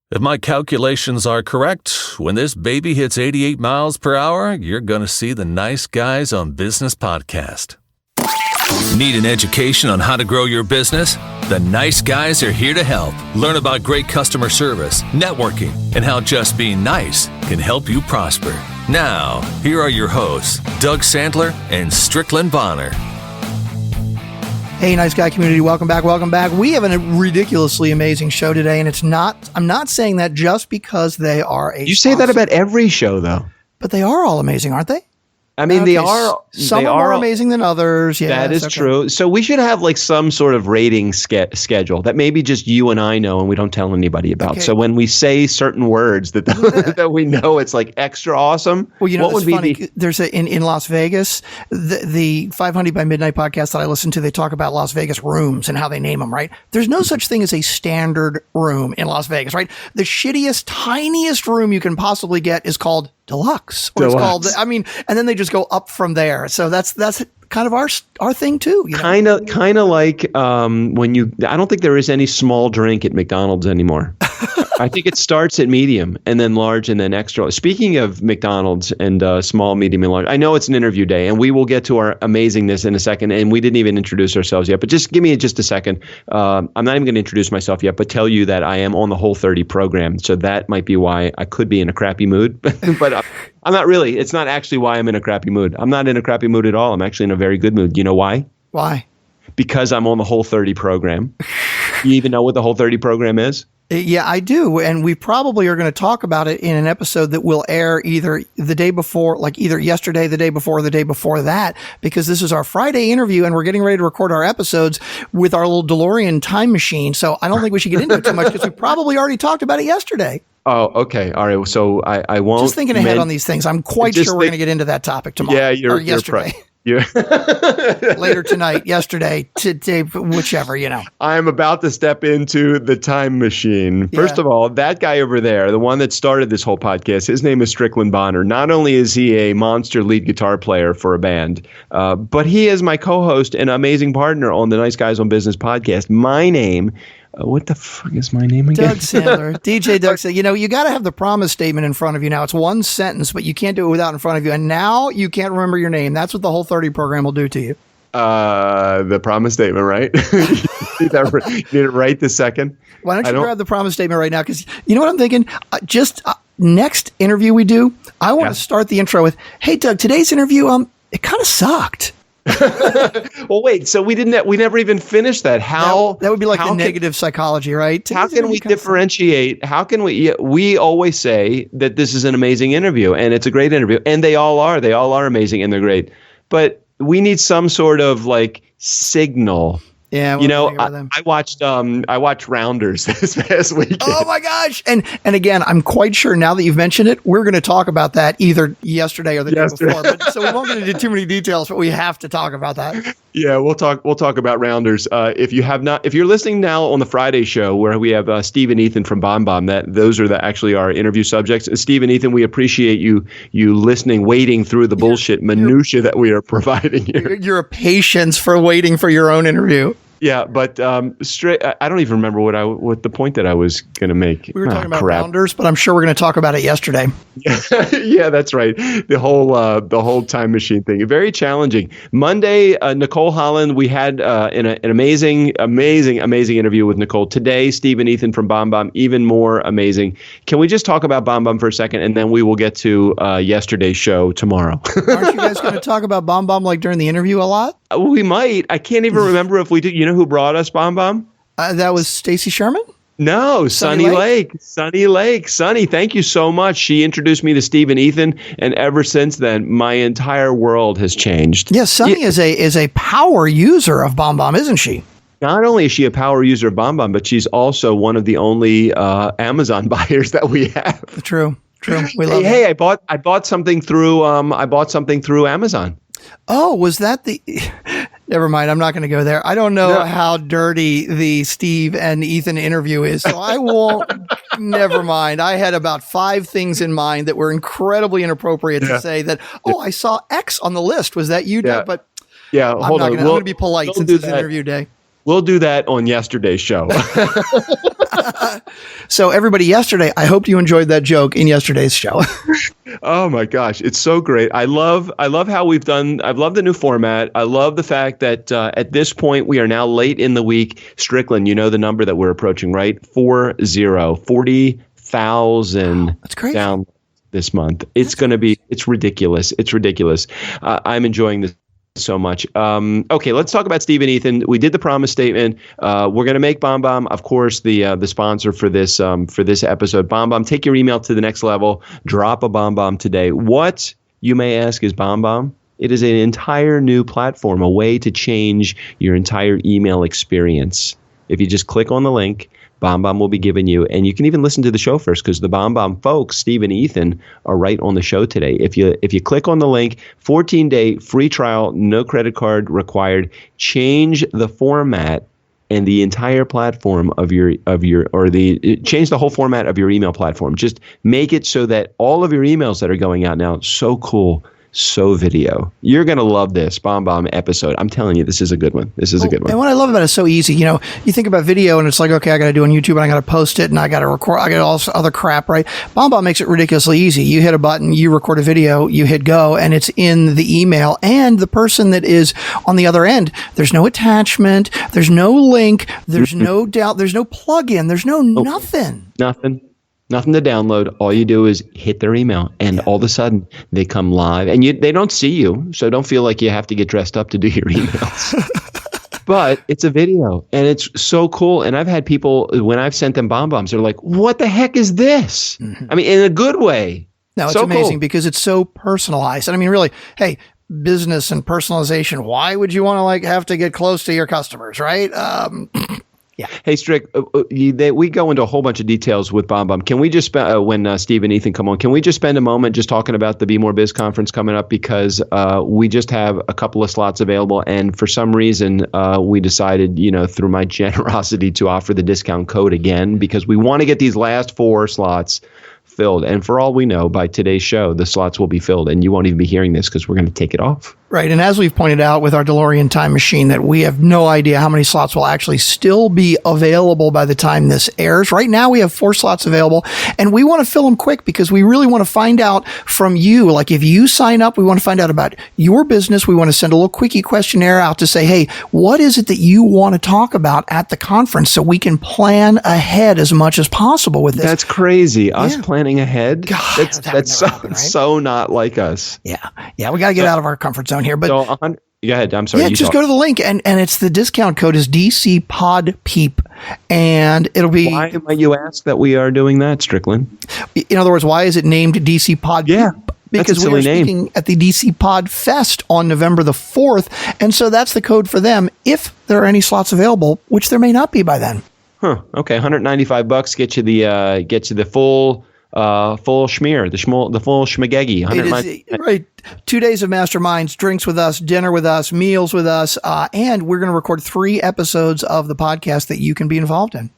If my calculations are correct, when this baby hits 88 miles per hour, you're going to see the Nice Guys on Business podcast. Need an education on how to grow your business? The Nice Guys are here to help. Learn about great customer service, networking, and how just being nice can help you prosper. Now, here are your hosts, Doug Sandler and Strickland Bonner. Hey, Nice Guy community, welcome back. We have a ridiculously amazing show today, and I'm not saying that just because they are a You say that about every show, though. But they are all amazing, aren't they? I mean, okay, Some are more amazing than others. Yeah, that is true. So we should have like some sort of rating schedule that maybe just you and I know and we don't tell anybody about. Okay. So when we say certain words that we know it's like extra awesome. Well, you know, it's funny. There's in Las Vegas, the 500 by Midnight podcast that I listen to, they talk about Las Vegas rooms and how they name them, right? There's no such thing as a standard room in Las Vegas, right? The shittiest, tiniest room you can possibly get is called Deluxe. Or it's called, and then they just go up from there. So that's kind of our thing too. You know? Kind of like when I don't think there is any small drink at McDonald's anymore. I think it starts at medium and then large and then extra. Speaking of McDonald's and small, medium, and large, I know it's an interview day and we will get to our amazingness in a second. And we didn't even introduce ourselves yet, but just give me just a second. I'm not even going to introduce myself yet, but tell you that I am on the Whole30 program. So that might be why I could be in a crappy mood, but I'm not really. It's not actually why I'm in a crappy mood. I'm not in a crappy mood at all. I'm actually in a very good mood. You know why? Why? Because I'm on the Whole30 program. You even know what the Whole30 program is? Yeah, I do. And we probably are going to talk about it in an episode that will air either the day before, like either yesterday, the day before, or the day before that, because this is our Friday interview and we're getting ready to record our episodes with our little DeLorean time machine. So I don't think we should get into it too much because we probably already taled about it yesterday. Oh, okay. All right. So I won't. Just thinking ahead on these things. I'm quite sure we're going to get into that topic tomorrow. Yeah, you're yesterday. Later tonight, yesterday, today, whichever, you know. I'm about to step into the time machine. First of all, that guy over there, the one that started this whole podcast, his name is Strickland Bonner. Not only is he a monster lead guitar player for a band, but he is my co-host and amazing partner on the Nice Guys on Business podcast. My name... what the fuck is my name again? Doug Sandler. DJ Doug Sandler. You know, you got to have the promise statement in front of you now. It's one sentence, but you can't do it without in front of you. And now you can't remember your name. That's what the Whole30 program will do to you. The promise statement, right? You need it right this second. Why don't you grab the promise statement right now? Because you know what I'm thinking? Next interview we do, I want to start the intro with, hey, Doug, today's interview, it kind of sucked. Well, wait. So we never even finished that. How that would be like the negative psychology, right? How can we differentiate? How can we always say that this is an amazing interview and it's a great interview, and they all are amazing and they're great, but we need some sort of like signal. Yeah, you know, I watched Rounders this past weekend. Oh my gosh! And again, I'm quite sure now that you've mentioned it, we're going to talk about that either yesterday or the day before. But so we won't get into too many details, but we have to talk about that. Yeah, we'll talk about Rounders. If you're listening now on the Friday show where we have Steve and Ethan from BombBomb, those are actually our interview subjects. Steve and Ethan, we appreciate you listening, waiting through the bullshit minutia that we are providing you. Your patience for waiting for your own interview. Yeah, but I don't even remember what the point that I was going to make. We were talking about Rounders, but I'm sure we're going to talk about it yesterday. Yeah, that's right. The whole time machine thing, very challenging. Monday, Nicole Holland, we had an amazing interview with Nicole. Today, Steve and Ethan from BombBomb, even more amazing. Can we just talk about BombBomb for a second, and then we will get to yesterday's show tomorrow? Aren't you guys going to talk about BombBomb like during the interview a lot? We might. I can't even remember if we did. You know who brought us BombBomb? That was Stacy Sherman? No, Sunny Lake. Sunny Lake. Sunny, thank you so much. She introduced me to Steve and Ethan, and ever since then, my entire world has changed. Yes, Sunny is a power user of BombBomb, isn't she? Not only is she a power user of BombBomb, but she's also one of the only Amazon buyers that we have. True. We love Hey, I bought something through Amazon. Oh, was that the... Never mind. I'm not going to go there. I don't know how dirty the Steve and Ethan interview is, so I won't. Never mind. I had about 5 things in mind that were incredibly inappropriate to say that, I saw X on the list. Was that you, Doug? But hold on. I'm going to be polite since it's interview day. We'll do that on yesterday's show. So everybody, yesterday, I hope you enjoyed that joke in yesterday's show. Oh my gosh, it's so great. I love how we've done. I love the new format. I love the fact that at this point we are now late in the week. Strickland, you know the number that we're approaching, right? 40,000 That's crazy. down this month. It's ridiculous. It's ridiculous. I'm enjoying this so much. Okay, let's talk about Steve and Ethan. We did the promise statement. We're going to make BombBomb, of course, the sponsor for this episode. BombBomb, take your email to the next level. Drop a BombBomb today. What, you may ask, is BombBomb? It is an entire new platform, a way to change your entire email experience. If you just click on the link, BombBomb will be given you, and you can even listen to the show first because the BombBomb folks, Steve and Ethan, are right on the show today. If you click on the link, 14-day free trial, no credit card required. Change the format and the entire platform change the whole format of your email platform. Just make it so that all of your emails that are going out now, so cool. So video. You're going to love this BombBomb episode. I'm telling you, this is a good one. This is a good one. And what I love about it is so easy. You know, you think about video and it's like, okay, I got to do on YouTube and I got to post it and I got to record. I got all this other crap, right? BombBomb makes it ridiculously easy. You hit a button, you record a video, you hit go, and it's in the email. And the person that is on the other end, there's no attachment, there's no link, there's no doubt, there's no plugin, there's no nothing. Nothing to download. All you do is hit their email, and all of a sudden they come live, and they don't see you, so don't feel like you have to get dressed up to do your emails. But it's a video, and it's so cool. And I've had people, when I've sent them BombBombs, they're like, "What the heck is this?" I mean, in a good way. No, it's so amazing cool. because it's so personalized. And I mean, really, hey, business and personalization. Why would you want to have to get close to your customers, right? Yeah. Hey, Strick, we go into a whole bunch of details with BombBomb. Can we just, when Steve and Ethan come on, can we just spend a moment just talking about the Be More Biz conference coming up? Because we just have a couple of slots available. And for some reason, we decided, through my generosity, to offer the discount code again, because we want to get these last 4 slots filled. And for all we know, by today's show, the slots will be filled. And you won't even be hearing this because we're going to take it off. Right. And as we've pointed out with our DeLorean time machine, that we have no idea how many slots will actually still be available by the time this airs. Right now, we have 4 slots available, and we want to fill them quick because we really want to find out from you. Like, if you sign up, we want to find out about your business. We want to send a little quickie questionnaire out to say, hey, what is it that you want to talk about at the conference, so we can plan ahead as much as possible with this. That's crazy. Us planning ahead. God, that's so, happen, right? So not like us. Yeah. We got to get out of our comfort zone here. But so, go ahead. I'm sorry. Yeah, just go to the link, and it's the discount code is DC Pod Peep, and it'll be. Why might you ask that we are doing that, Strickland? In other words, why is it named DC Pod Peep? Because we are speaking at the DC Pod Fest on November the 4th, and so that's the code for them if there are any slots available, which there may not be by then. Huh. Okay, $195 get you the full schmear, the full schmagegi. Right. 2 days of masterminds, drinks with us, dinner with us, meals with us, and we're going to record 3 episodes of the podcast that you can be involved in.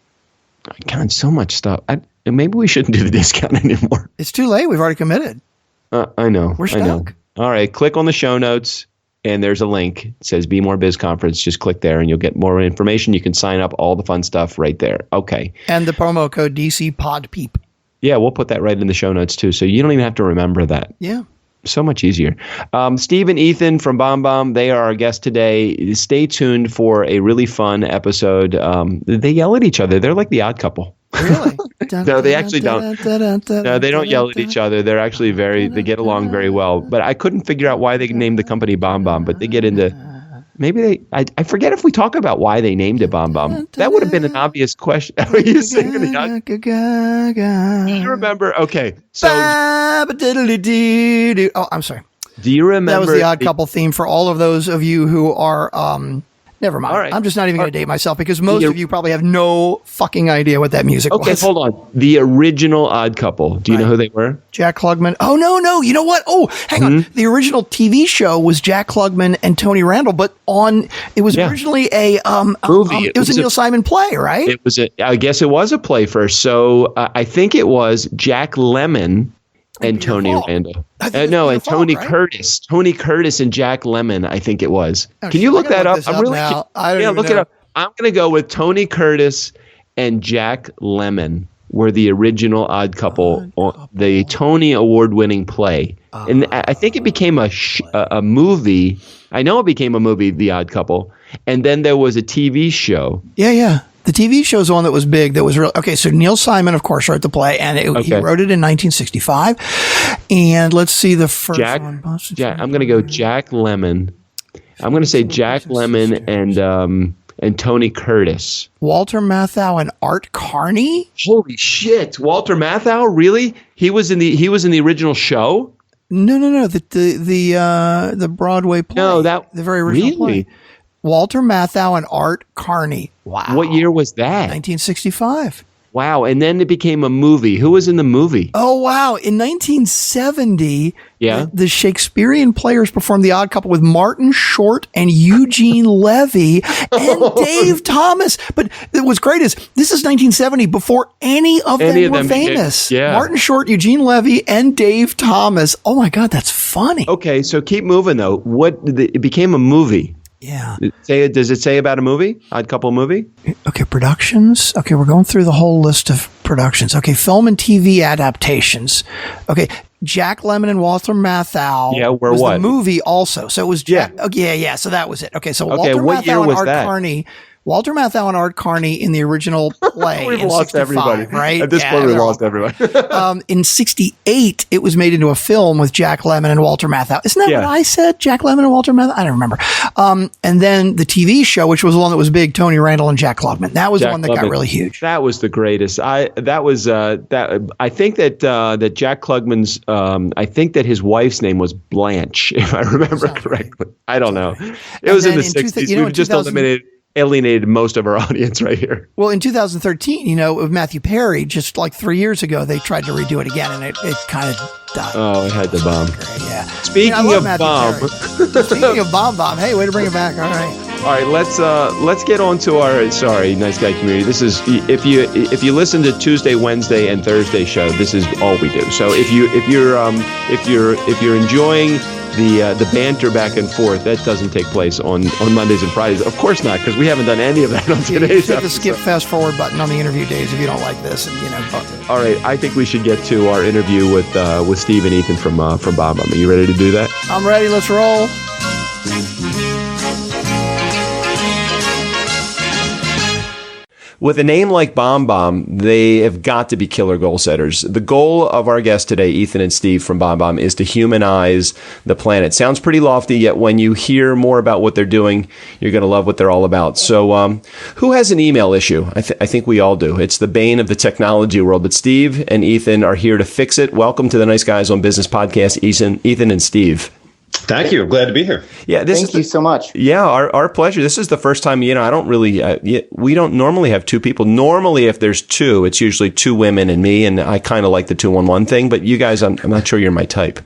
God, so much stuff. Maybe we shouldn't do the discount anymore. It's too late. We've already committed. I know. We're stuck. I know. All right, click on the show notes, and there's a link. It says Be More Biz Conference. Just click there, and you'll get more information. You can sign up, all the fun stuff right there. Okay. And the promo code DC Pod Peep. Yeah, we'll put that right in the show notes too, so you don't even have to remember that. Yeah. So much easier. Steve and Ethan from BombBomb, they are our guests today. Stay tuned for a really fun episode. They yell at each other. They're like the Odd Couple. Really? No, they actually don't. No, they don't yell at each other. They're actually they get along very well. But I couldn't figure out why they named the company BombBomb, but they get into... Maybe I forget if we talk about why they named it BombBomb. That would have been an obvious question. Are you singing the Do you remember? Okay. So. Oh, I'm sorry. Do you remember? That was the Odd Couple theme for all of those of you who are. Never mind. Right. I'm just not even going to date myself because most of you probably have no fucking idea what that music was. Okay, hold on. The original Odd Couple. Do you know who they were? Jack Klugman. Oh, no. You know what? Oh, hang on. The original TV show was Jack Klugman and Tony Randall, but it was originally a movie. It was a Neil Simon play, right? It was I guess it was a play first. So I think it was Jack Lemmon and Tony Randall. No, and Tony Curtis. Tony Curtis and Jack Lemmon, I think it was. Can you look that up? I'm really. I don't look know. it up. I'm going to go with Tony Curtis and Jack Lemmon were the original Odd Couple, the Tony Award-winning play. And I think it became a movie. I know it became a movie, The Odd Couple. And then there was a TV show. Yeah. The TV show is the one that was big. That was real. Okay, so Neil Simon, of course, wrote the play, and he wrote it in 1965. And let's see the first one. I'm going to go Jack Lemmon. I'm going to say Jack Lemmon and Tony Curtis. Walter Matthau and Art Carney? Holy shit! Walter Matthau, really? He was in the original show? No. The Broadway play. No, the very original play. Walter Matthau and Art Carney. Wow. What year was that? 1965. Wow. And then it became a movie. Who was in the movie? Oh, wow. In 1970, the Shakespearean players performed The Odd Couple with Martin Short and Eugene Levy and Dave Thomas. But what's great is this is 1970 before any of them were famous. Martin Short, Eugene Levy, and Dave Thomas. Oh, my God. That's funny. Okay. So keep moving, though. It became a movie. Yeah. Does it say about a movie? Odd Couple movie? Okay, productions. Okay, we're going through the whole list of productions. Okay, film and TV adaptations. Okay, Jack Lemmon and Walter Matthau was the movie also. So it was Jack. Yeah. So that was it. Okay, so Walter Matthau and Art Carney. Walter Matthau and Art Carney in the original play. We've in lost 65, everybody. Right? At this point, we've lost everybody. In 68, it was made into a film with Jack Lemmon and Walter Matthau. Isn't that what I said? Jack Lemmon and Walter Matthau? I don't remember. And then the TV show, which was the one that was big, Tony Randall and Jack Klugman. That was the one that got really huge. That was the greatest. I think that Jack Klugman's, I think that his wife's name was Blanche, if I remember correctly. I don't know. It was in the 60s. We just alienated most of our audience right here. Well, in 2013, with Matthew Perry, just like 3 years ago, they tried to redo it again, and it kind of died. Oh, it had to bomb. Yeah. Speaking of bomb. Speaking of BombBomb, hey, way to bring it back. All right. All right, let's get on to our nice guy community. This is if you listen to Tuesday, Wednesday, and Thursday show, this is all we do. So if you're enjoying the banter back and forth, that doesn't take place on Mondays and Fridays. Of course not, because we haven't done any of that on today's episode. Hit the skip fast forward button on the interview days if you don't like this, and All right, I think we should get to our interview with Steve and Ethan from BombBomb. Are you ready to do that? I'm ready. Let's roll. With a name like BombBomb, they have got to be killer goal setters. The goal of our guests today, Ethan and Steve from BombBomb, is to humanize the planet. Sounds pretty lofty, yet when you hear more about what they're doing, you're going to love what they're all about. So who has an email issue? I think we all do. It's the bane of the technology world, but Steve and Ethan are here to fix it. Welcome to the Nice Guys on Business podcast, Ethan and Steve. Thank you. I'm glad to be here. Yeah, thank you so much. Yeah, our pleasure. This is the first time, I don't really, we don't normally have two people. Normally, if there's two, it's usually two women and me, and I kind of like the 2-on-1 thing, but you guys, I'm not sure you're my type.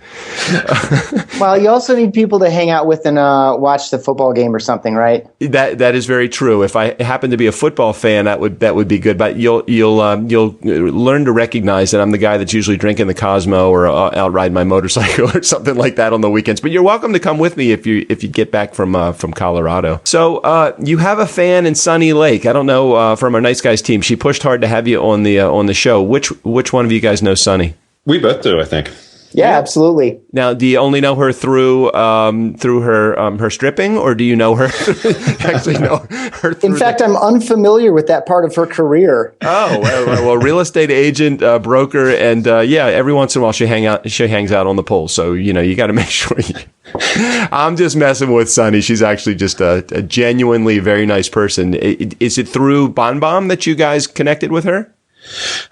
Well, you also need people to hang out with and watch the football game or something, right? That is very true. If I happen to be a football fan, that would be good, but you'll learn to recognize that I'm the guy that's usually drinking the Cosmo or out riding my motorcycle or something like that on the weekends. But you're welcome to come with me if you get back from Colorado. So you have a fan in Sunny Lake. I don't know, from our Nice Guys team. She pushed hard to have you on the show. Which one of you guys knows Sunny? We both do, I think. Yeah, absolutely. Now, do you only know her through her stripping, or do you know her? Actually, know her. In fact, I'm unfamiliar with that part of her career. Oh, well, real estate agent, broker, and every once in a while she hangs out on the pole. So you got to make sure. I'm just messing with Sunny. She's actually just a genuinely very nice person. Is it through BombBomb that you guys connected with her?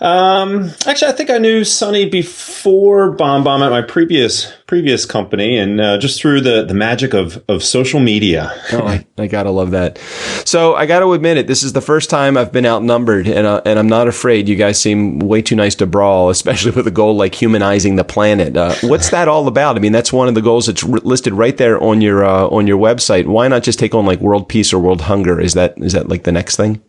Actually, I think I knew Sunny before BombBomb at my previous company, and just through the magic of social media. Oh, I gotta love that. So I gotta admit it. This is the first time I've been outnumbered, and I'm not afraid. You guys seem way too nice to brawl, especially with a goal like humanizing the planet. What's that all about? I mean, that's one of the goals that's listed right there on your website. Why not just take on like world peace or world hunger? Is that like the next thing?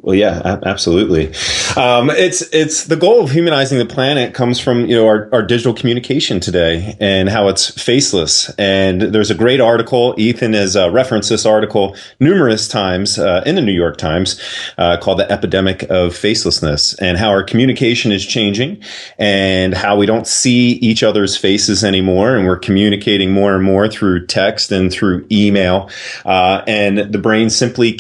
Well, yeah, absolutely. It's the goal of humanizing the planet comes from, our digital communication today and how it's faceless. And there's a great article. Ethan has referenced this article numerous times in the New York Times called The Epidemic of Facelessness, and how our communication is changing and how we don't see each other's faces anymore. And we're communicating more and more through text and through email. And the brain simply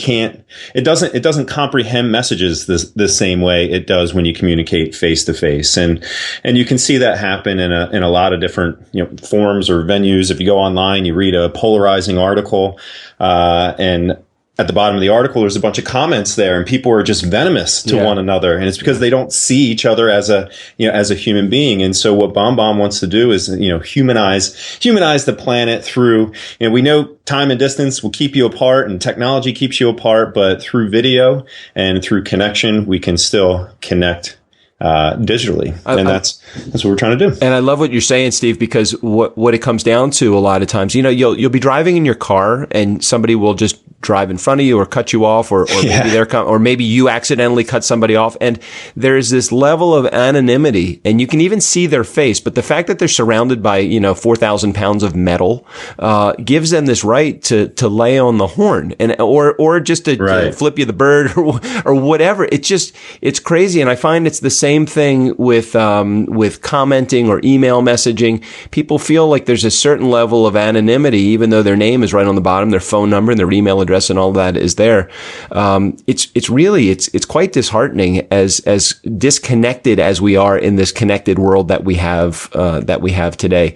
it doesn't comprehend messages the same way it does when you communicate face to face. And you can see that happen in a lot of different, forums or venues. If you go online, you read a polarizing article, and at the bottom of the article, there's a bunch of comments there, and people are just venomous to one another. And it's because they don't see each other as a human being. And so what BombBomb wants to do is, humanize the planet through, we know time and distance will keep you apart and technology keeps you apart, but through video and through connection, we can still connect digitally. And that's what we're trying to do. And I love what you're saying, Steve, because what it comes down to a lot of times, you'll be driving in your car and somebody will just drive in front of you or cut you off, or maybe you accidentally cut somebody off. And there's this level of anonymity, and you can even see their face. But the fact that they're surrounded by, 4,000 pounds of metal, gives them this right to lay on the horn or just to flip you the bird or whatever. It's crazy. And I find it's the same thing with commenting or email messaging. People feel like there's a certain level of anonymity, even though their name is right on the bottom, their phone number and their email address and all that is there. It's quite disheartening as disconnected as we are in this connected world that we have today.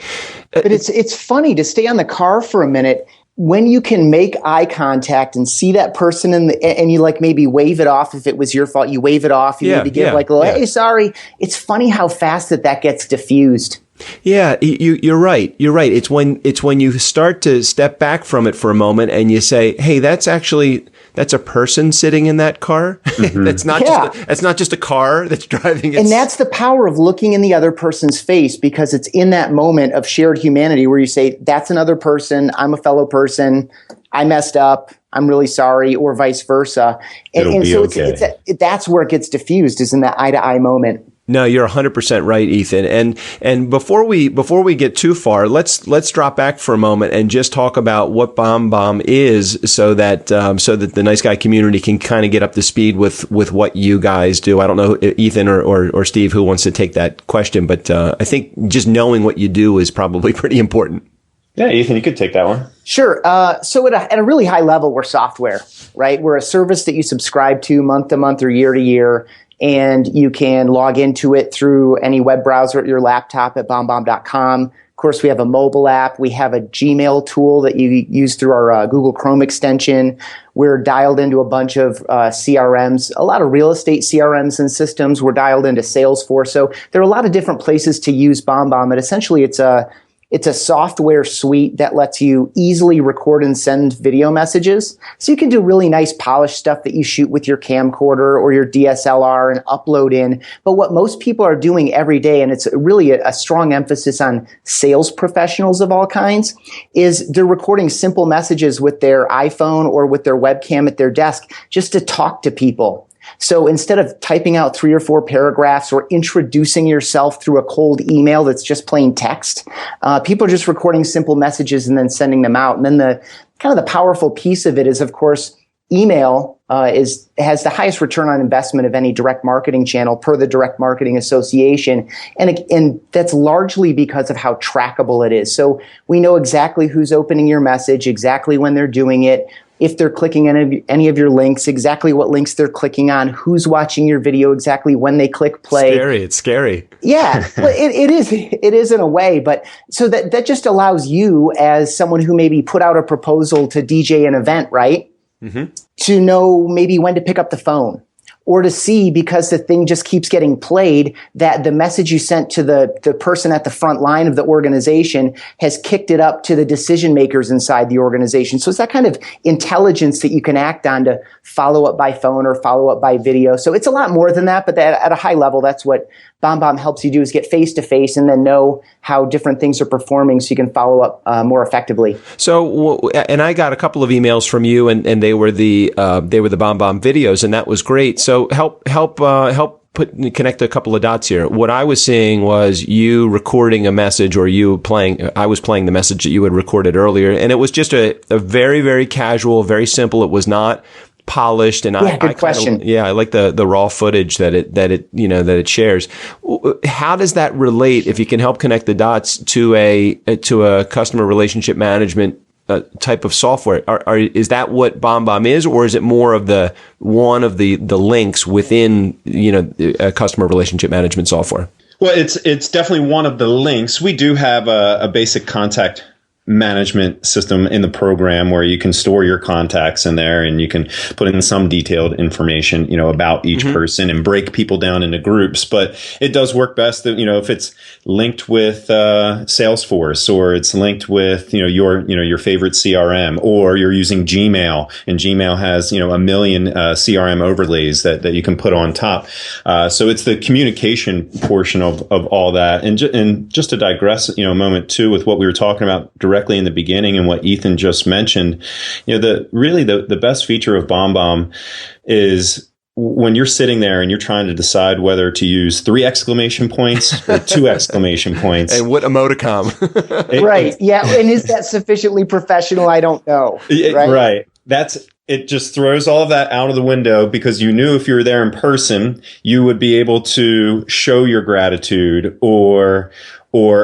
But it's funny to stay on the car for a minute. When you can make eye contact and see that person and you maybe wave it off. If it was your fault, you wave it off. You need to give hey, sorry. It's funny how fast that gets diffused. Yeah, you're right. You're right. It's when you start to step back from it for a moment and you say, hey, that's a person sitting in that car. Mm-hmm. That's not just a car that's driving. And that's the power of looking in the other person's face, because it's in that moment of shared humanity where you say, that's another person. I'm a fellow person. I messed up. I'm really sorry, or vice versa. And so okay. That's where it gets diffused, is in that eye to eye moment. No, you're 100% right, Ethan. And before we get too far, let's drop back for a moment and just talk about what BombBomb is, so that the nice guy community can kind of get up to speed with what you guys do. I don't know, Ethan or Steve, who wants to take that question, but I think just knowing what you do is probably pretty important. Yeah, Ethan, you could take that one. Sure. So at a really high level, we're software, right? We're a service that you subscribe to month to month or year to year. And you can log into it through any web browser at your laptop at bombbomb.com. Of course, we have a mobile app. We have a Gmail tool that you use through our Google Chrome extension. We're dialed into a bunch of CRMs, a lot of real estate CRMs and systems. We're dialed into Salesforce. So there are a lot of different places to use BombBomb. And essentially, it's a software suite that lets you easily record and send video messages. So you can do really nice polished stuff that you shoot with your camcorder or your DSLR and upload in. But what most people are doing every day, and it's really a strong emphasis on sales professionals of all kinds, is they're recording simple messages with their iPhone or with their webcam at their desk just to talk to people. So instead of typing out 3 or 4 paragraphs or introducing yourself through a cold email that's just plain text, people are just recording simple messages and then sending them out. And then the powerful piece of it is, of course, email has the highest return on investment of any direct marketing channel per the Direct Marketing Association. And that's largely because of how trackable it is. So we know exactly who's opening your message, exactly when they're doing it, if they're clicking any of your links, exactly what links they're clicking on, who's watching your video, exactly when they click play. It's scary. Yeah, well, it is in a way. But so that just allows you, as someone who maybe put out a proposal to DJ an event, right? Mm-hmm. To know maybe when to pick up the phone, or to see, because the thing just keeps getting played, that the message you sent to the person at the front line of the organization has kicked it up to the decision makers inside the organization. So it's that kind of intelligence that you can act on to follow up by phone or follow up by video. So it's a lot more than that, but at a high level, that's what BombBomb helps you do, is get face to face and then know how different things are performing so you can follow up more effectively. So, and I got a couple of emails from you, and they were the BombBomb videos, and that was great. So help connect a couple of dots here. What I was seeing was you recording a message, or I was playing the message that you had recorded earlier, and it was just a very, very casual, very simple. It was not polished, and good question. I like the raw footage that it shares. How does that relate, if you can help connect the dots, to a customer relationship management type of software? Is that what BombBomb is, or is it more of one of the links within a customer relationship management software? Well, it's definitely one of the links. We do have a basic contact management system in the program where you can store your contacts in there, and you can put in some detailed information, about each person, and break people down into groups. But it does work best that, if it's linked with Salesforce, or it's linked with, your favorite CRM, or you're using Gmail, and Gmail has, a million CRM overlays that you can put on top. So it's the communication portion of all that. And just to digress, a moment too, with what we were talking about directly in the beginning and what Ethan just mentioned, the best feature of BombBomb is when you're sitting there and you're trying to decide whether to use 3 exclamation points or 2 exclamation points. And what emoticon? Right. Yeah. And is that sufficiently professional? I don't know. Right. It just throws all of that out of the window, because you knew if you were there in person, you would be able to show your gratitude or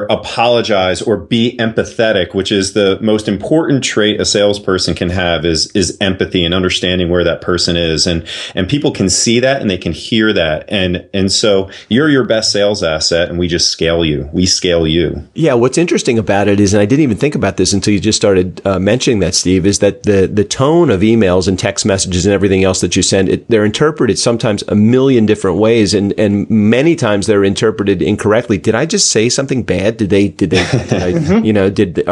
apologize or be empathetic, which is the most important trait a salesperson can have, is empathy and understanding where that person is. And people can see that, and they can hear that. And so you're your best sales asset, and we just scale you. We scale you. Yeah. What's interesting about it is, and I didn't even think about this until you just started mentioning that, Steve, is that the tone of emails and text messages and everything else that you send, they're interpreted sometimes a million different ways. And many times they're interpreted incorrectly. Did I just say something bad? Are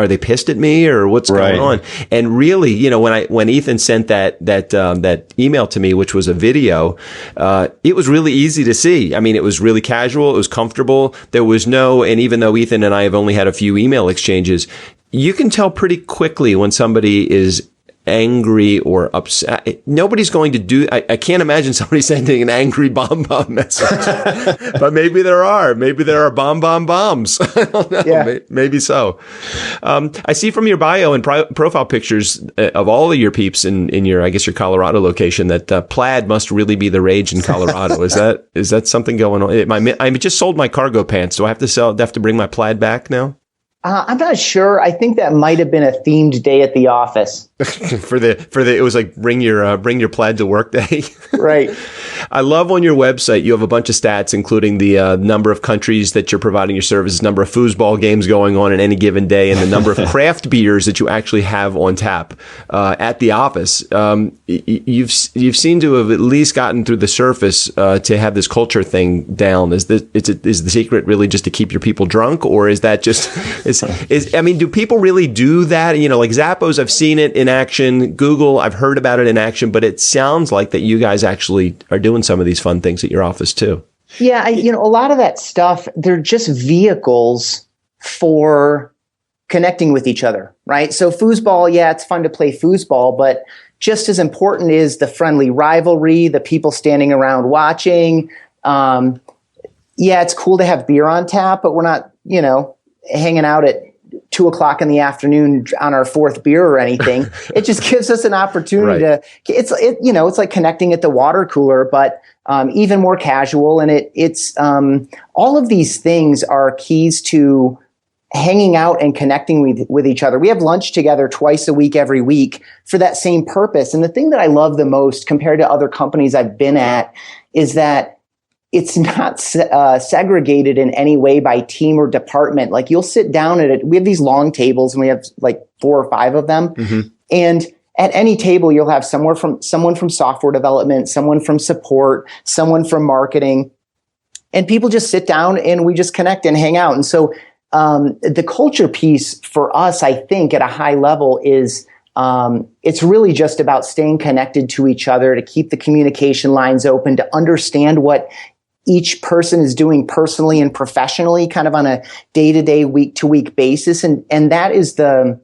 they pissed at me, or what's going on? And really, when Ethan sent that email to me, which was a video, it was really easy to see. I mean, it was really casual. It was comfortable. There was and even though Ethan and I have only had a few email exchanges, you can tell pretty quickly when somebody is angry or upset. Nobody's going to do. I can't imagine somebody sending an angry BombBomb message, but maybe there are. Maybe there are BombBomb bombs. I don't know. Yeah. Maybe so. I see from your bio and profile pictures of all of your peeps in your, I guess, your Colorado location, that plaid must really be the rage in Colorado. Is that something going on? I just sold my cargo pants. Do I have to bring my plaid back now? I'm not sure. I think that might have been a themed day at the office. it was like bring your plaid to work day. Right. I love on your website you have a bunch of stats, including the number of countries that you're providing your services, number of foosball games going on in any given day, and the number of craft beers that you actually have on tap at the office. You've seemed to have at least gotten through the surface to have this culture thing down. Is the secret really just to keep your people drunk, or is that just do people really do that? Like Zappos, I've seen it in action. Google, I've heard about it in action, but it sounds like that you guys actually are doing some of these fun things at your office too. Yeah. A lot of that stuff, they're just vehicles for connecting with each other, right? So foosball, it's fun to play foosball, but just as important is the friendly rivalry, the people standing around watching. It's cool to have beer on tap, but we're not, hanging out at 2:00 in the afternoon on our 4th beer or anything. It just gives us an opportunity it's like connecting at the water cooler, but even more casual. And it's all of these things are keys to hanging out and connecting with each other. We have lunch together twice a week, every week, for that same purpose. And the thing that I love the most compared to other companies I've been at is that it's not segregated in any way by team or department. Like you'll sit down at it. We have these long tables, and we have like 4 or 5 of them. Mm-hmm. And at any table, you'll have someone from software development, someone from support, someone from marketing, and people just sit down and we just connect and hang out. And so the culture piece for us, I think, at a high level is it's really just about staying connected to each other, to keep the communication lines open, to understand what each person is doing personally and professionally, kind of on a day-to-day, week-to-week basis. And that's the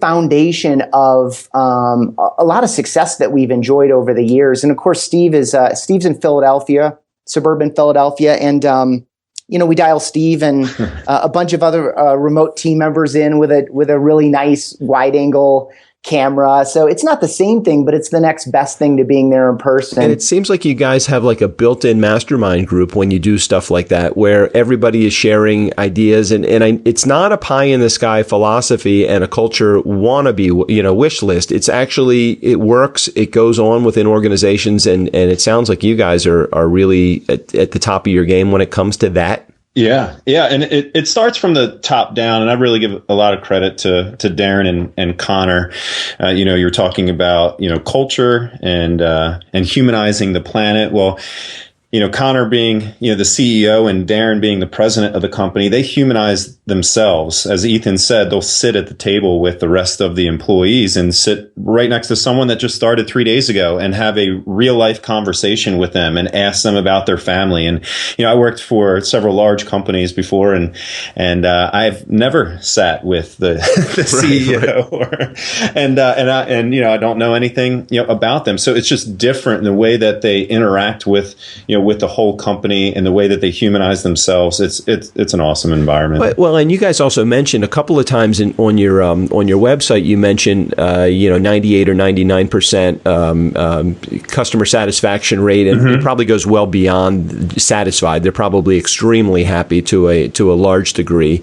foundation of a lot of success that we've enjoyed over the years. And of course, Steve's in Philadelphia. suburban Philadelphia. And, we dial Steve and a bunch of other remote team members in with a really nice wide angle camera. So it's not the same thing, but it's the next best thing to being there in person. And it seems like you guys have like a built-in mastermind group when you do stuff like that, where everybody is sharing ideas, and it's not a pie in the sky philosophy and a culture wannabe, wish list. It's actually, it works. It goes on within organizations, and it sounds like you guys are really at the top of your game when it comes to that. Yeah. And it starts from the top down. And I really give a lot of credit to Darren and Connor. You're talking about, culture and humanizing the planet. Well, Connor being, the CEO and Darren being the president of the company, they humanize themselves. As Ethan said, they'll sit at the table with the rest of the employees and sit right next to someone that just started 3 days ago and have a real life conversation with them and ask them about their family. And, I worked for several large companies before, and I've never sat with the CEO I don't know anything, about them. So it's just different in the way that they interact with the whole company and the way that they humanize themselves. It's an awesome environment. Well, and you guys also mentioned a couple of times on your website, you mentioned 98 or 99% customer satisfaction rate, and it probably goes well beyond satisfied. They're probably extremely happy to a large degree.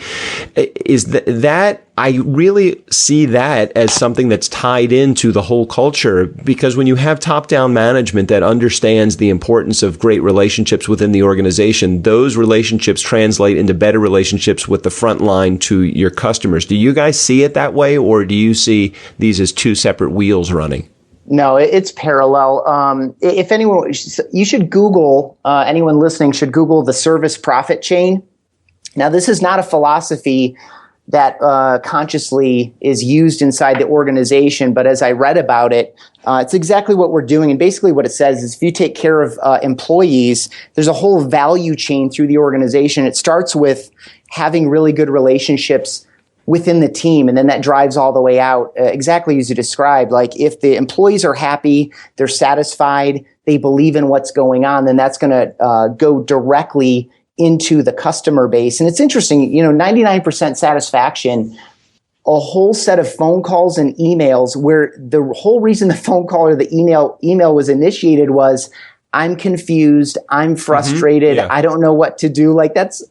Is that I really see that as something that's tied into the whole culture, because when you have top-down management that understands the importance of great relationships within the organization, those relationships translate into better relationships with the front line to your customers. Do you guys see it that way, or do you see these as two separate wheels running? No, it's parallel. If anyone, you should Google, anyone listening should Google the service profit chain. Now, this is not a philosophy that consciously is used inside the organization. But as I read about it, it's exactly what we're doing. And basically what it says is if you take care of employees, there's a whole value chain through the organization. It starts with having really good relationships within the team, and then that drives all the way out, exactly as you described. Like if the employees are happy, they're satisfied, they believe in what's going on, then that's going to go directly into the customer base. And it's interesting, 99% satisfaction, a whole set of phone calls and emails where the whole reason the phone call or the email was initiated was, I'm confused, I'm frustrated, I don't know what to do. Like that's,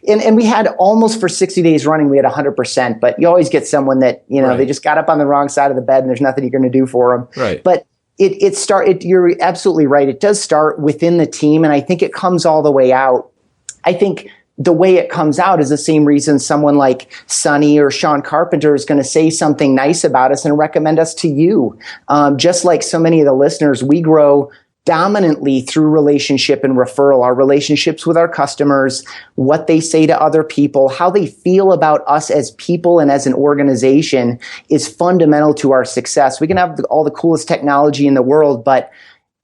and we had almost for 60 days running, we had 100%, but you always get someone that, they just got up on the wrong side of the bed and there's nothing you're going to do for them. Right. But you're absolutely right. It does start within the team. And I think it comes all the way out. I think the way it comes out is the same reason someone like Sonny or Sean Carpenter is going to say something nice about us and recommend us to you. Just like so many of the listeners, we grow dominantly through relationship and referral, our relationships with our customers, what they say to other people, how they feel about us as people and as an organization is fundamental to our success. We can have all the coolest technology in the world, but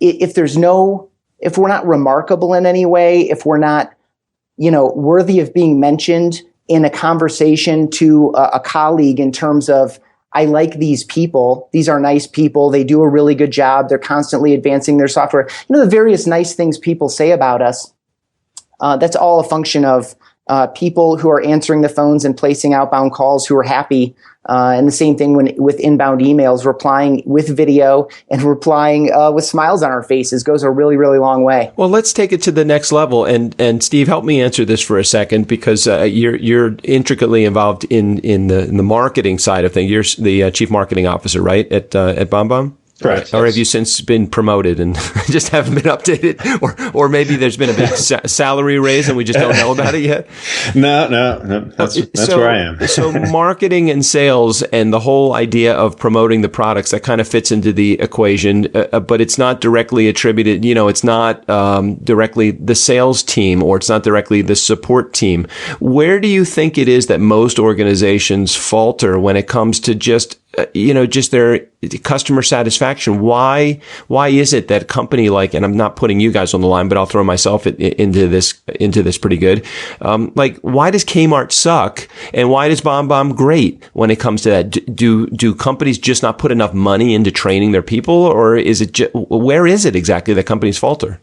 if we're not remarkable in any way, if we're not worthy of being mentioned in a conversation to a colleague in terms of, I like these people. These are nice people. They do a really good job. They're constantly advancing their software. The various nice things people say about us. That's all a function of people who are answering the phones and placing outbound calls who are happy. And the same thing with inbound emails, replying with video and replying with smiles on our faces goes a really, really long way. Well, let's take it to the next level. And Steve, help me answer this for a second, because you're intricately involved in the marketing side of things. You're the chief marketing officer, right, at BombBomb? Correct. Or have you since been promoted and just haven't been updated? Or maybe there's been a big salary raise and we just don't know about it yet? No. That's where I am. So marketing and sales and the whole idea of promoting the products, that kind of fits into the equation, but it's not directly attributed. It's not directly the sales team, or it's not directly the support team. Where do you think it is that most organizations falter when it comes to just their customer satisfaction? Why is it that a company like, and I'm not putting you guys on the line, but I'll throw myself into this pretty good. Why does Kmart suck and why does BombBomb great when it comes to that? Do companies just not put enough money into training their people, or is it where is it exactly that companies falter?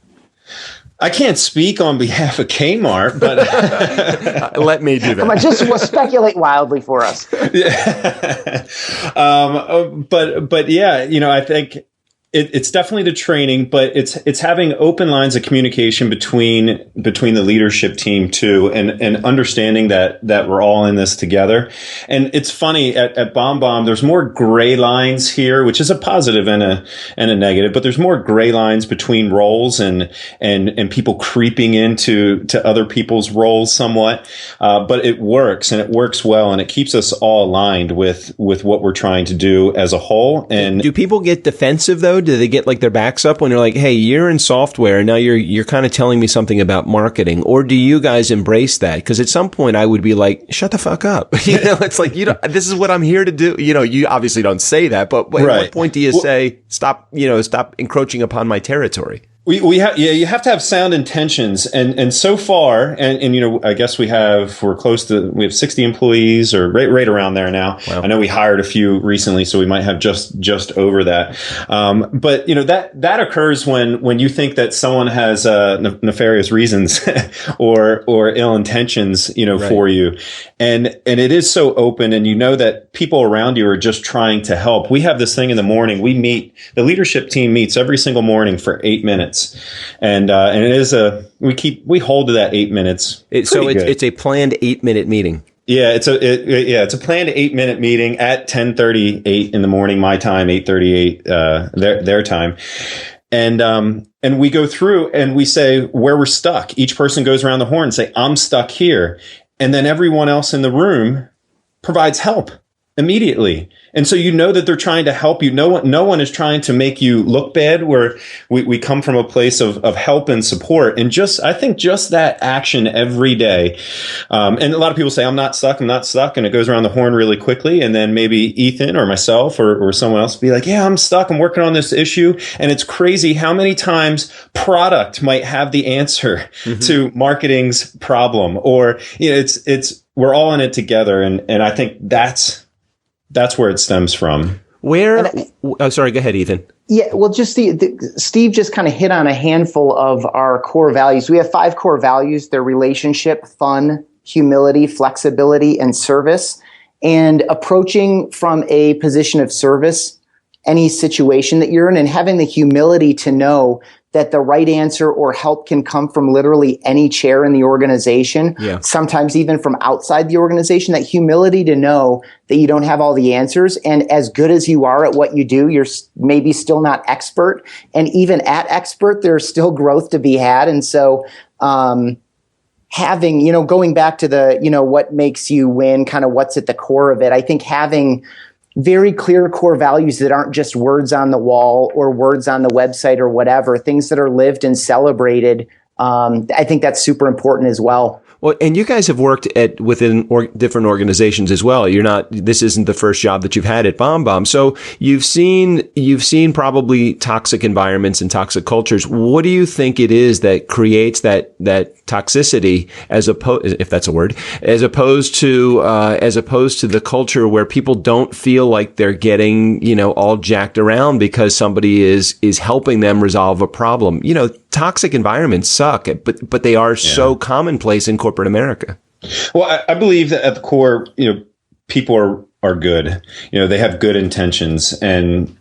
I can't speak on behalf of Kmart, but let me do that. Come on, just speculate wildly for us. Yeah. But yeah, I think it's definitely the training, but it's having open lines of communication between the leadership team too, and understanding that we're all in this together. And it's funny at BombBomb, there's more gray lines here, which is a positive and a negative, but there's more gray lines between roles and people creeping into other people's roles somewhat. But it works, and it works well, and it keeps us all aligned with what we're trying to do as a whole. And do people get defensive though? Do they get like their backs up when you're like, hey, you're in software and now you're kind of telling me something about marketing? Or do you guys embrace that? Because at some point I would be like, shut the fuck up. It's like, this is what I'm here to do. You obviously don't say that, but at what point do you say, stop encroaching upon my territory? We have, you have to have sound intentions. And so far, and I guess we have 60 employees or right around there now. Wow. I know we hired a few recently, so we might have just over that. But that occurs when you think that someone has, nefarious reasons or ill intentions, for you. And it is so open, and that people around you are just trying to help. We have this thing in the morning. The leadership team meets every single morning for 8 minutes. And it is we hold to that 8 minutes. It's a planned 8-minute meeting. Yeah, it's a planned 8-minute meeting at 10:38 in the morning, my time, 8:38 their time. And we go through and we say where we're stuck. Each person goes around the horn and say, I'm stuck here. And then everyone else in the room provides help immediately. And so that they're trying to help you. No one is trying to make you look bad, where we come from a place of help and support. And I think just that action every day. And a lot of people say, I'm not stuck. And it goes around the horn really quickly. And then maybe Ethan or myself or someone else will be like, yeah, I'm stuck. I'm working on this issue. And it's crazy how many times product might have the answer to marketing's problem, or, we're all in it together. And I think that's where it stems from. Sorry, go ahead, Ethan. Yeah, well, just Steve just kind of hit on a handful of our core values. We have 5 core values. They're relationship, fun, humility, flexibility, and service. And approaching from a position of service, any situation that you're in, and having the humility to know that the right answer or help can come from literally any chair in the organization, sometimes even from outside the organization. That humility to know that you don't have all the answers, and as good as you are at what you do, you're maybe still not expert. And even at expert, there's still growth to be had. And so, having, going back to the, what makes you win, kind of what's at the core of it, I think having very clear core values that aren't just words on the wall or words on the website or whatever, things that are lived and celebrated. I think that's super important as well. Well, and you guys have worked within different organizations as well. This isn't the first job that you've had at BombBomb. So you've seen probably toxic environments and toxic cultures. What do you think it is that creates that toxicity, if that's a word, as opposed to the culture where people don't feel like they're getting, all jacked around because somebody is helping them resolve a problem? Toxic environments suck, but they are so commonplace in corporate America. Well, I believe that at the core, people are good. They have good intentions, and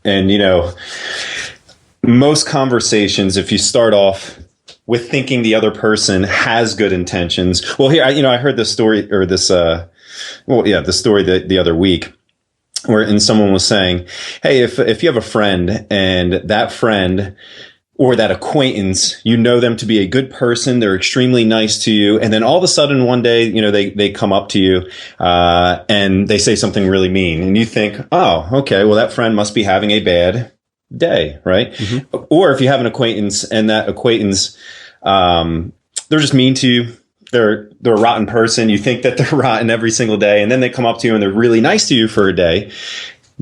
most conversations, if you start off with thinking the other person has good intentions. Well, here, I heard this story or the story the other week, where someone was saying, hey, if you have a friend and that friend or that acquaintance, them to be a good person, they're extremely nice to you, and then all of a sudden one day, they come up to you and they say something really mean, and you think, oh, okay, well, that friend must be having a bad day, right? Mm-hmm. Or if you have an acquaintance and that acquaintance, they're just mean to you, they're a rotten person, you think that they're rotten every single day, and then they come up to you and they're really nice to you for a day,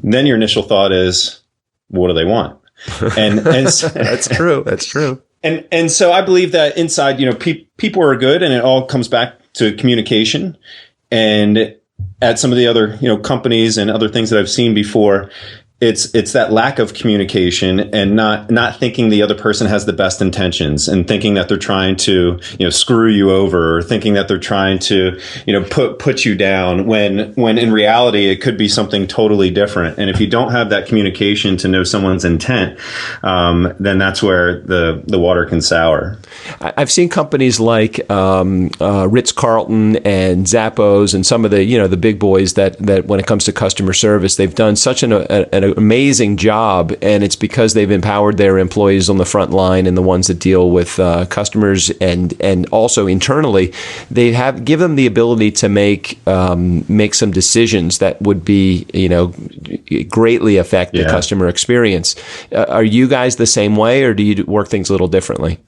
then your initial thought is, what do they want? And That's true. And so I believe that inside, people are good, and it all comes back to communication. And at some of the other, companies and other things that I've seen before, it's that lack of communication and not thinking the other person has the best intentions and thinking that they're trying to, screw you over, or thinking that they're trying to, put you down when in reality it could be something totally different. And if you don't have that communication to know someone's intent, then that's where the water can sour. I've seen companies like Ritz-Carlton and Zappos and some of the big boys that when it comes to customer service, they've done such an amazing job, and it's because they've empowered their employees on the front line and the ones that deal with customers, and also internally, they have given them the ability to make some decisions that would be greatly affect the customer experience. Are you guys the same way, or do you work things a little differently?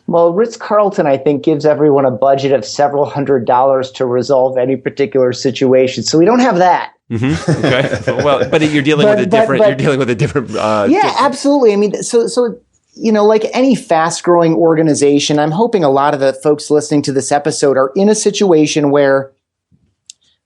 Well, Ritz-Carlton, I think, gives everyone a budget of several $100s to resolve any particular situation. So we don't have that. Mm-hmm. Okay. Well, but you're dealing with a different. You're dealing with a different. Absolutely. I mean, so like any fast-growing organization, I'm hoping a lot of the folks listening to this episode are in a situation where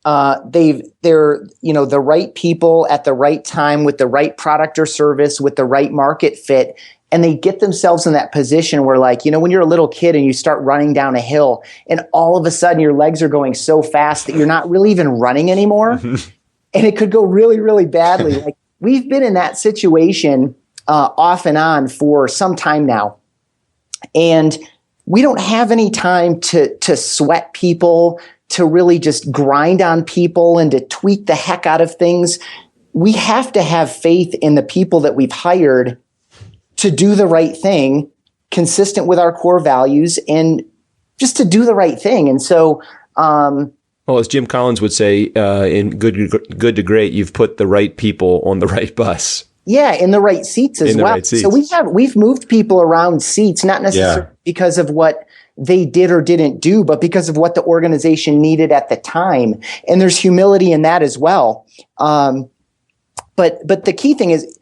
they're the right people at the right time with the right product or service with the right market fit. And they get themselves in that position where, like, when you're a little kid and you start running down a hill and all of a sudden your legs are going so fast that you're not really even running anymore. And it could go really, really badly. Like, we've been in that situation off and on for some time now. And we don't have any time to sweat people, to really just grind on people and to tweak the heck out of things. We have to have faith in the people that we've hired to do the right thing, consistent with our core values, and just to do the right thing. And so, well, as Jim Collins would say, in Good to Great, you've put the right people on the right bus. Yeah, in the right seats as well. Right seats. So we've moved people around seats, not necessarily because of what they did or didn't do, but because of what the organization needed at the time. And there's humility in that as well. But the key thing is,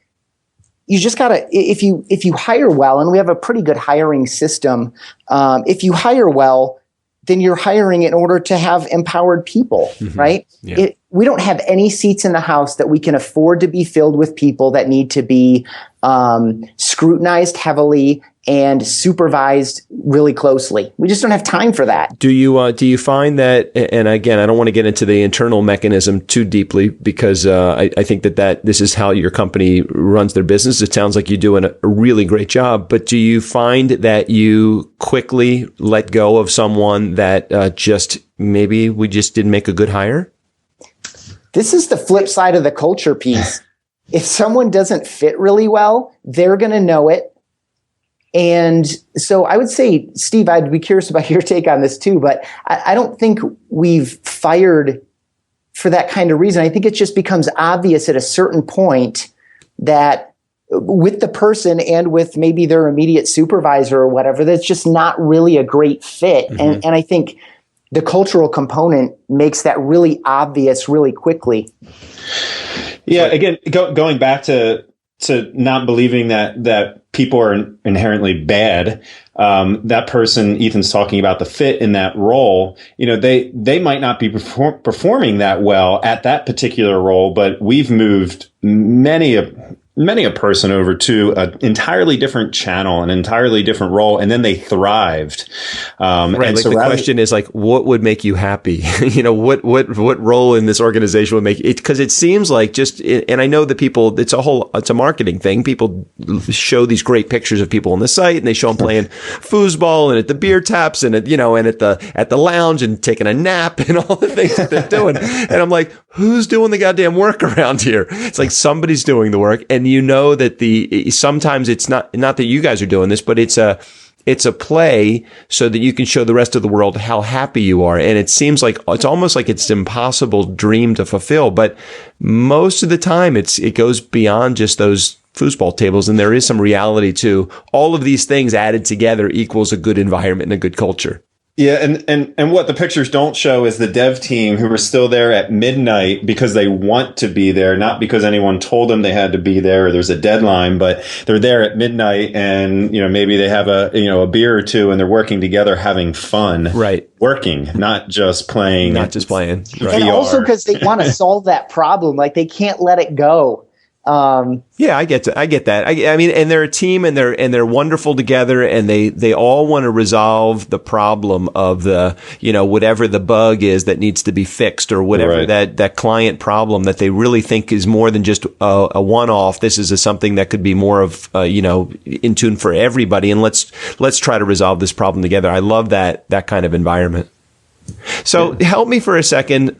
you just gotta, if you hire well, and we have a pretty good hiring system, if you hire well, then you're hiring in order to have empowered people, right? Yeah. We don't have any seats in the house that we can afford to be filled with people that need to be scrutinized heavily and supervised really closely. We just don't have time for that. Do you find that, and again, I don't want to get into the internal mechanism too deeply because I think that this is how your company runs their business. It sounds like you're doing a really great job, but do you find that you quickly let go of someone that just maybe we just didn't make a good hire? This is the flip side of the culture piece. If someone doesn't fit really well, they're going to know it. And so I would say, Steve, I'd be curious about your take on this too, but I don't think we've fired for that kind of reason. I think it just becomes obvious at a certain point that with the person and with maybe their immediate supervisor or whatever, that's just not really a great fit. And I think the cultural component makes that really obvious really quickly. Yeah, again, going back to not believing that people are inherently bad. That person, Ethan's talking about the fit in that role. They might not be performing that well at that particular role, but we've moved many a person over to an entirely different channel, an entirely different role, and then they thrived. Right. Like so the question is like, what would make you happy? What role in this organization would make it? Because it seems like and I know that people, it's a marketing thing. People show these great pictures of people on the site, and they show them playing foosball and at the beer taps and at the lounge and taking a nap and all the things that they're doing. And I'm like, who's doing the goddamn work around here? It's like somebody's doing the work. And that sometimes it's not that you guys are doing this, but it's a play so that you can show the rest of the world how happy you are. And it seems like it's almost like it's an impossible dream to fulfill. But most of the time it goes beyond just those foosball tables. And there is some reality to all of these things added together equals a good environment and a good culture. Yeah, and what the pictures don't show is the dev team who are still there at midnight because they want to be there, not because anyone told them they had to be there or there's a deadline, but they're there at midnight and maybe they have a beer or two and they're working together having fun. Right. Working, not just playing. Not just playing. Right. And also because they want to solve that problem, like they can't let it go. Yeah, I get that. I mean, and they're a team, and they're wonderful together, and they all want to resolve the problem of the, whatever the bug is that needs to be fixed, or whatever that client problem that they really think is more than just a one-off. This is something that could be more of, in tune for everybody, and let's try to resolve this problem together. I love that kind of environment. So help me for a second.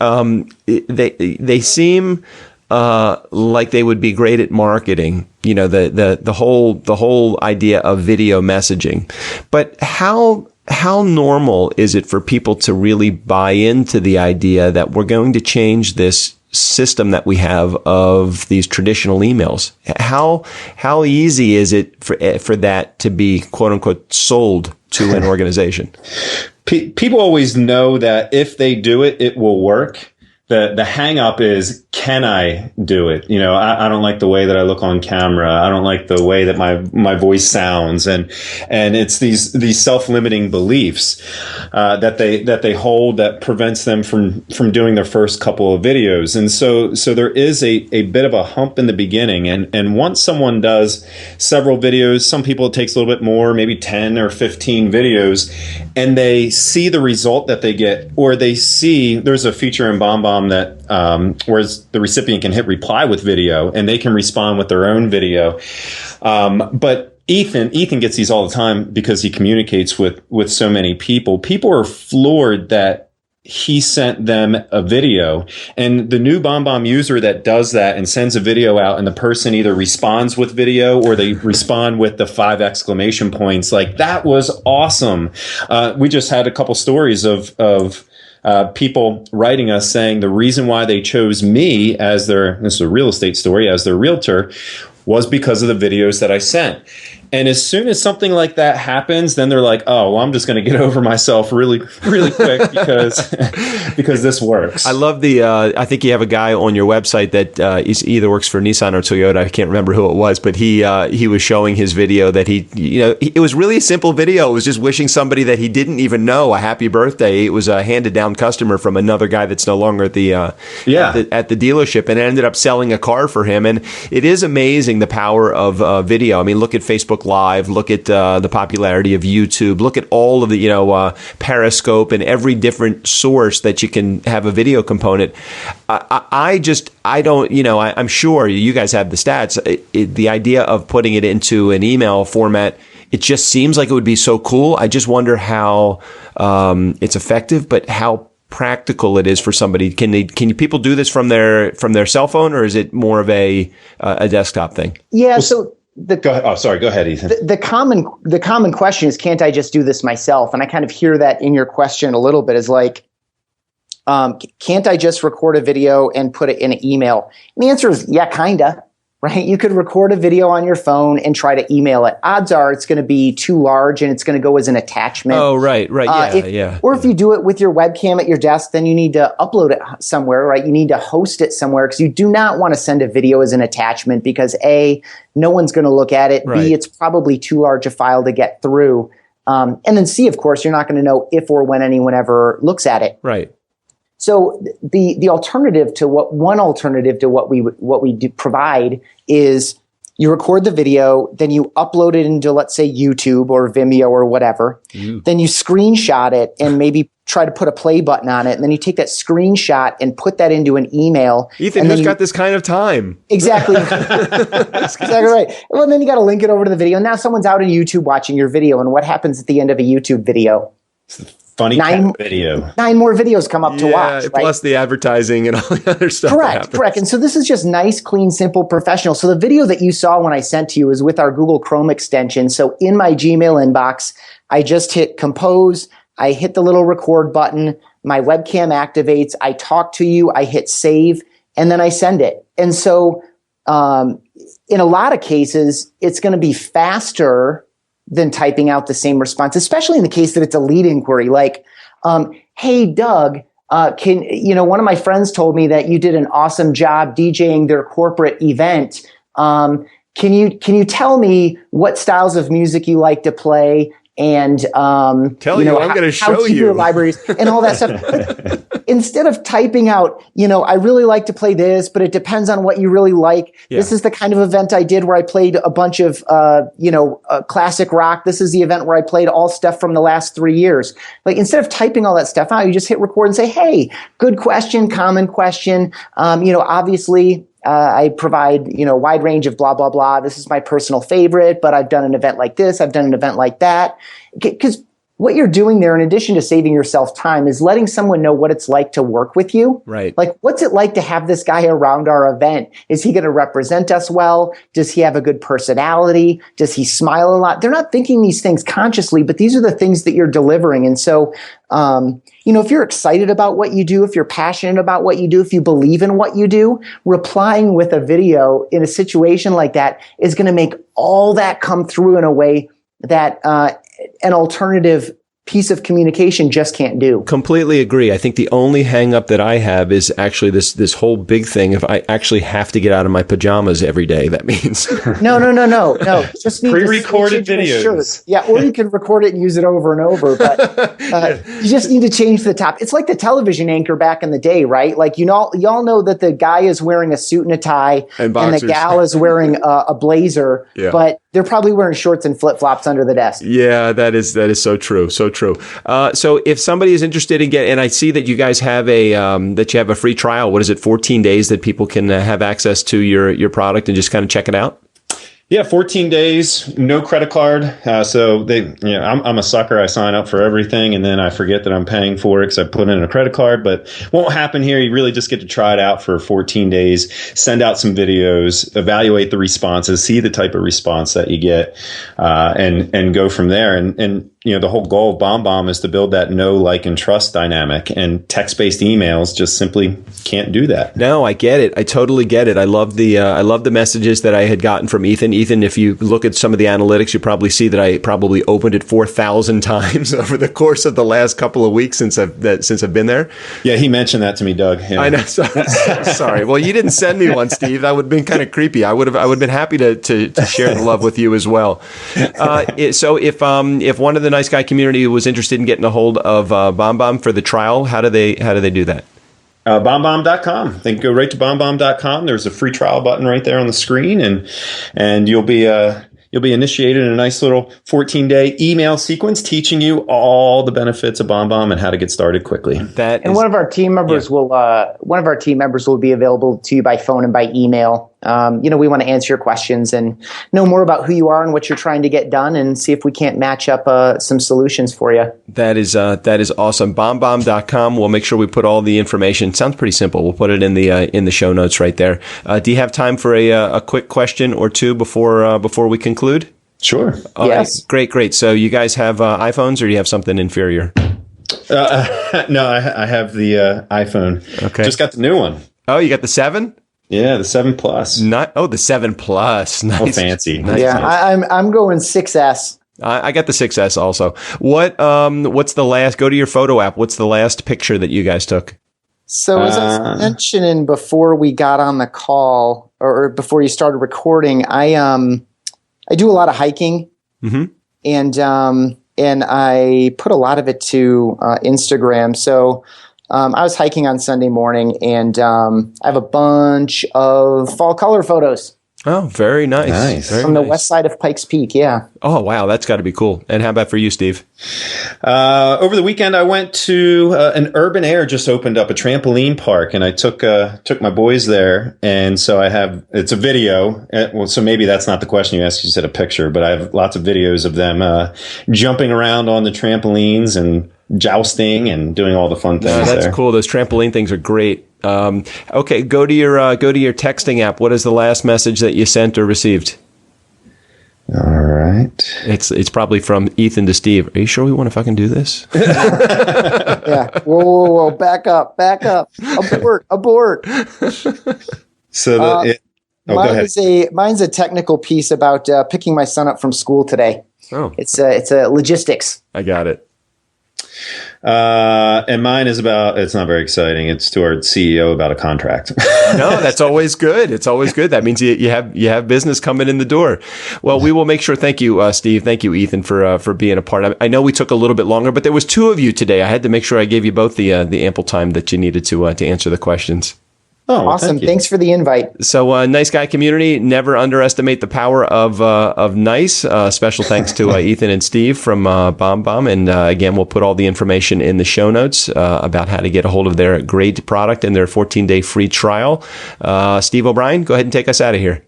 They seem like they would be great at marketing, the whole idea of video messaging. But how normal is it for people to really buy into the idea that we're going to change this system that we have of these traditional emails? How easy is it for that to be, quote unquote, sold to an organization? People always know that if they do it, it will work. The hang up is, can I do it? I don't like the way that I look on camera. I don't like the way that my voice sounds. And it's these self-limiting beliefs, that they hold that prevents them from doing their first couple of videos. And so there is a bit of a hump in the beginning. And once someone does several videos, some people it takes a little bit more, maybe 10 or 15 videos, and they see the result that they get, or they see there's a feature in BombBomb that whereas the recipient can hit reply with video and they can respond with their own video. But Ethan gets these all the time because he communicates with so many people. People are floored that he sent them a video, and the new BombBomb user that does that and sends a video out, and the person either responds with video or they respond with the 5 exclamation points. Like, that was awesome. We just had a couple stories of people writing us saying the reason why they chose me as this is a real estate story, as their realtor, was because of the videos that I sent. And as soon as something like that happens, then they're like, oh, well, I'm just going to get over myself really, really quick because this works. I love I think you have a guy on your website that either works for Nissan or Toyota. I can't remember who it was, but he was showing his video that it was really a simple video. It was just wishing somebody that he didn't even know a happy birthday. It was a handed down customer from another guy that's no longer at the at the dealership, and ended up selling a car for him. And it is amazing the power of video. I mean, look at Facebook Live, look at the popularity of YouTube, look at all of the Periscope and every different source that you can have a video component. I'm sure you guys have the stats. The idea of putting it into an email format, it just seems like it would be so cool. I just wonder how it's effective, but how practical it is for somebody. Can people do this from their cell phone, or is it more of a desktop thing? Yeah. So go ahead. Go ahead, Ethan. The common question is, can't I just do this myself? And I kind of hear that in your question a little bit, is like, can't I just record a video and put it in an email? And the answer is, yeah, kinda. Right? You could record a video on your phone and try to email it. Odds are it's going to be too large and it's going to go as an attachment. Oh, right. Yeah. Or if you do it with your webcam at your desk, then you need to upload it somewhere, right? You need to host it somewhere, because you do not want to send a video as an attachment, because A, no one's going to look at it. Right. B, it's probably too large a file to get through. And then C, of course, you're not going to know if or when anyone ever looks at it. Right. So the alternative to what we do provide is you record the video, then you upload it into, let's say, YouTube or Vimeo or whatever. Then you screenshot it and maybe try to put a play button on it. And then you take that screenshot and put that into an email. Ethan, who's got this kind of time? Exactly. That's exactly right. Well, then you got to link it over to the video. Now someone's out on YouTube watching your video. And what happens at the end of a YouTube video? Funny cat video. 9 more videos come up to watch. Right? Plus the advertising and all the other stuff. Correct. And so this is just nice, clean, simple, professional. So the video that you saw when I sent to you is with our Google Chrome extension. So in my Gmail inbox, I just hit compose. I hit the little record button. My webcam activates. I talk to you. I hit save, and then I send it. And so in a lot of cases, it's going to be faster than typing out the same response, especially in the case that it's a lead inquiry. Like, hey, Doug, one of my friends told me that you did an awesome job DJing their corporate event. Can you tell me what styles of music you like to play? And I'm going to show you your libraries and all that stuff. instead of typing out, I really like to play this, but it depends on what you really like. Yeah. This is the kind of event I did where I played a bunch of, classic rock. This is the event where I played all stuff from the last 3 years. Like, instead of typing all that stuff out, you just hit record and say, hey, good question, common question. Obviously, I provide, wide range of blah, blah, blah. This is my personal favorite, but I've done an event like this. I've done an event like that. Because what you're doing there, in addition to saving yourself time, is letting someone know what it's like to work with you. Right. Like, what's it like to have this guy around our event? Is he going to represent us well? Does he have a good personality? Does he smile a lot? They're not thinking these things consciously, but these are the things that you're delivering. And so, if you're excited about what you do, if you're passionate about what you do, if you believe in what you do, replying with a video in a situation like that is going to make all that come through in a way that an alternative piece of communication just can't do. Completely agree. I think the only hang up that I have is actually this whole big thing. If I actually have to get out of my pajamas every day, that means no. Just need pre-recorded videos. Yeah, or you can record it and use it over and over. But you just need to change the top. It's like the television anchor back in the day, right? Like, y'all know that the guy is wearing a suit and a tie, and the gal is wearing a blazer, but they're probably wearing shorts and flip-flops under the desk. Yeah, that is so true. So true. So if somebody is interested in and I see that you guys have a free trial. What is it? 14 days that people can have access to your product and just kind of check it out. Yeah, 14 days, no credit card. So I'm a sucker. I sign up for everything, and then I forget that I'm paying for it because I put in a credit card. But won't happen here. You really just get to try it out for 14 days, send out some videos, evaluate the responses, see the type of response that you get, and go from there. And the whole goal of BombBomb is to build that know, like, and trust dynamic, and text-based emails just simply can't do that. No, I get it. I totally get it. I love the messages that I had gotten from Ethan. Ethan, if you look at some of the analytics, you probably see that I probably opened it 4,000 times over the course of the last couple of weeks since I've been there. Yeah, he mentioned that to me, Doug. Yeah. I know. Sorry. Well, you didn't send me one, Steve. That would have been kind of creepy. I would have been happy to share the love with you as well. So if one of the Nice Guy community was interested in getting a hold of BombBomb for the trial, how do they do that? BombBomb.com. They can go right to BombBomb.com. There's a free trial button right there on the screen, and you'll be initiated in a nice little 14-day email sequence teaching you all the benefits of BombBomb and how to get started quickly. One of our team members will be available to you by phone and by email. We want to answer your questions and know more about who you are and what you're trying to get done, and see if we can't match up some solutions for you. That is awesome. BombBomb.com. We'll make sure we put all the information. Sounds pretty simple. We'll put it in the show notes right there. Do you have time for a quick question or two before we conclude? Sure. Yes. Right. Great. So you guys have iPhones, or do you have something inferior? No, I have the iPhone. Okay. Just got the new one. Oh, you got the 7? Yeah, the 7 Plus. The 7 Plus. Nice. Oh, fancy. Nice. Yeah, I'm going 6S. I got the 6S also. What's the last? Go to your photo app. What's the last picture that you guys took? So as I was mentioning before we got on the call, or before you started recording, I do a lot of hiking, and I put a lot of it to Instagram. So I was hiking on Sunday morning, and I have a bunch of fall color photos. Oh, very nice. From the west side of Pikes Peak, yeah. Oh, wow. That's got to be cool. And how about for you, Steve? Over the weekend, I went to an Urban Air just opened up, a trampoline park, and I took my boys there. And so it's a video. Well, so maybe that's not the question you asked. You said a picture, but I have lots of videos of them jumping around on the trampolines and jousting and doing all the fun things. That's cool. Those trampoline things are great. Okay, go to your texting app. What is the last message that you sent or received? All right. It's probably from Ethan to Steve. Are you sure we want to fucking do this? Yeah. Whoa. Back up. Abort. So go ahead. Mine's a technical piece about picking my son up from school today. Oh. It's a logistics. I got it. And mine is it's not very exciting. It's to our CEO about a contract. No, that's always good. It's always good. That means you have business coming in the door. Well, we will make sure. Thank you, Steve. Thank you, Ethan, for being a part. I know we took a little bit longer, but there was two of you today. I had to make sure I gave you both the ample time that you needed to answer the questions. Oh, awesome. Thanks for the invite. So, Nice Guy community, never underestimate the power of Nice. Special thanks to Ethan and Steve from BombBomb. And again, we'll put all the information in the show notes about how to get a hold of their great product and their 14-day free trial. Steve O'Brien, go ahead and take us out of here.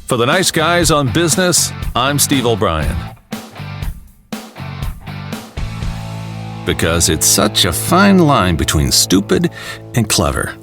For the Nice Guys on Business, I'm Steve O'Brien. Because it's such a fine line between stupid and clever.